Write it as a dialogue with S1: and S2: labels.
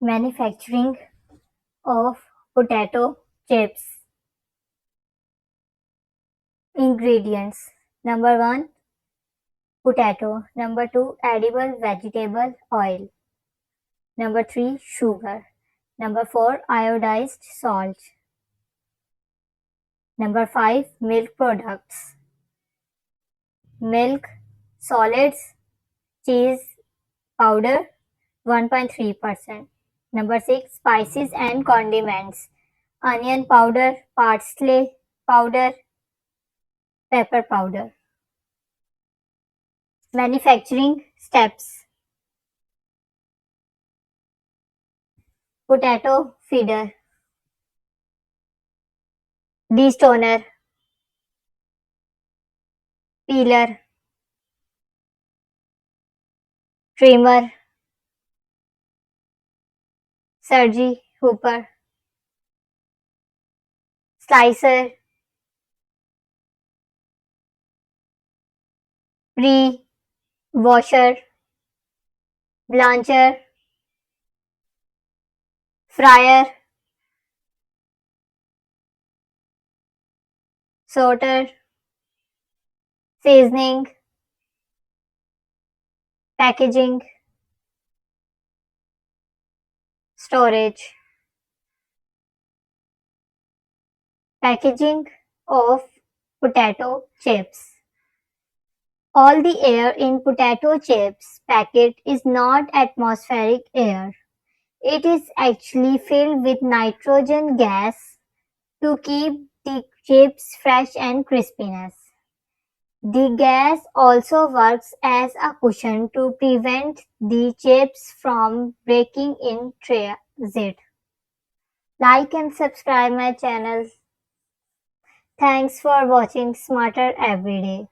S1: Manufacturing of potato chips. Ingredients: Number 1, potato. Number 2, edible vegetable oil. Number 3, sugar. Number 4, iodized salt. Number 5, milk products. Milk, solids, cheese powder 1.3%. Number 6, spices and condiments. Onion powder, parsley powder, pepper powder. Manufacturing steps: potato feeder, destoner, peeler, trimmer, surgery hooper, slicer, pre-washer, blancher, fryer, sorter, seasoning, packaging, storage. Packaging of potato chips. All the air in potato chips packet is not atmospheric air. It is actually filled with nitrogen gas to keep the chips fresh and crispiness. The gas also works as a cushion to prevent the chips from breaking in transit. Like and subscribe my channel. Thanks for watching Smarter Everyday.